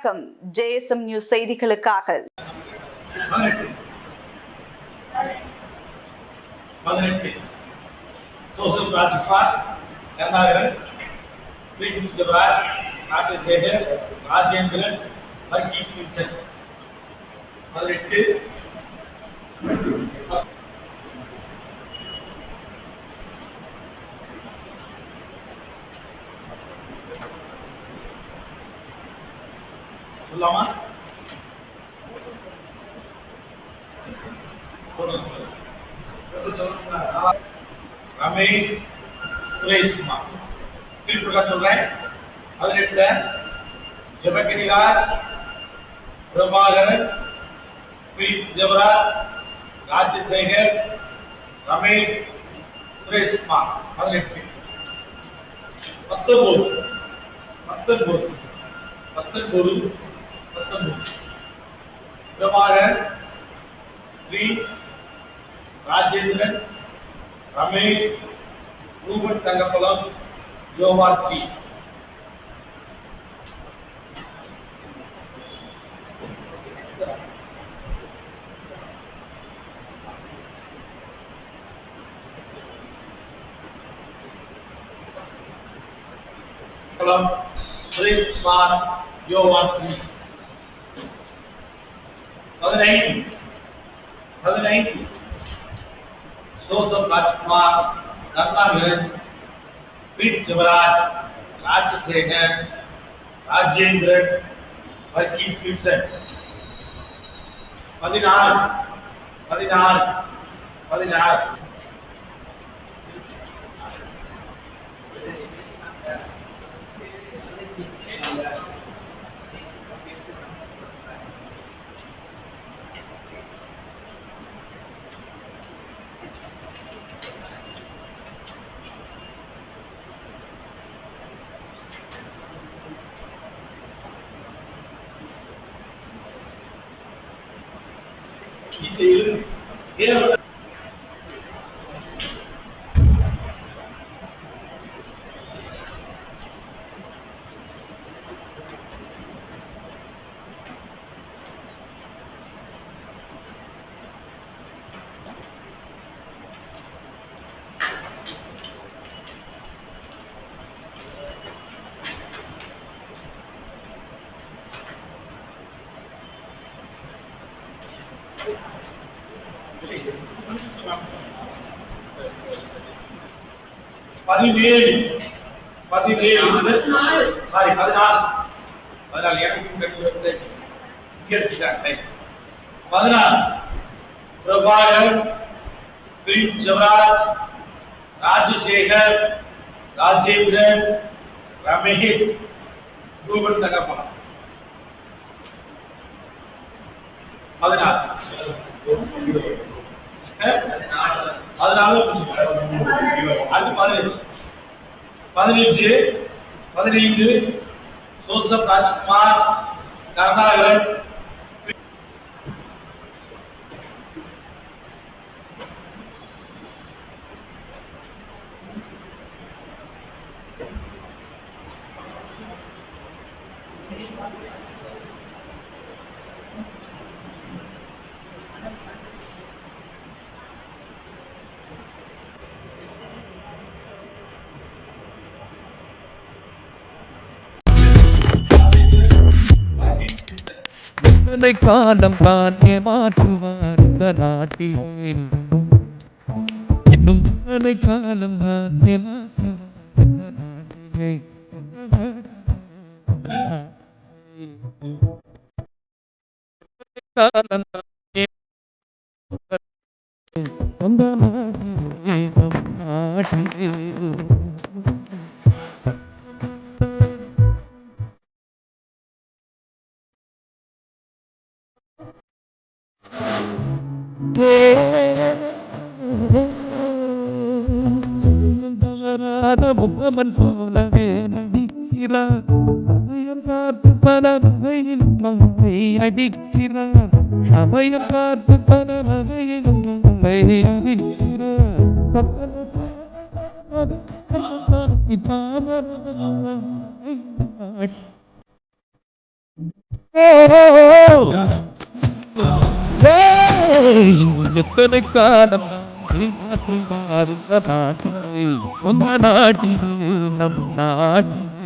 வணக்கம். JSM news செய்திகளுக்காக ராஜேந்திரன் சொல்லாமா? ரமேஷ் சுரேஷ்குமார் திருப்பிரகாஷ் சொல்றேன். 18 ஜெபகிரிராஜ் பிரபாகரன் ஜெவராஜ் ராஜசேகர் ரமேஷ் சுரேஷ்குமார் 18 பிரபாகரன் ராஜேந்திரன் ரமேஷ் ரூபன் தங்கப்பலம் யோவாச்சி சுரேஷ் குமார் யோவாச்சி 15 ஜோசப் ராஜ்குமார் கருணாகரன் ஜெவராஜ் ராஜசேகர் ராஜேந்திரன் வக்கீல் பில்சன் 16 பிரபாகரன் ஜெவராஜ் ராஜசேகர் ராஜேந்திரன் ரமேஷ் ரூபன் தங்கப்பலம் 15 ஜோசப் ராஜ்குமார் கருணாகரன் காலம் காணே மாற்றுவார் இந்த நாட்டில் இன்னும் காலம் காணே மாற்றுவார் இந்த நாட்டிலே காலம் முகமன் போலவே நடிக்கிறார் பார்த்து பல வகையில் மங்கை அடிக்கிறார் சமயம் பார்த்து பல வகையில் மங்கை அடிக்கிறார் எத்தனை காலம் உந்த நாட்டில் நம் நாட்டில்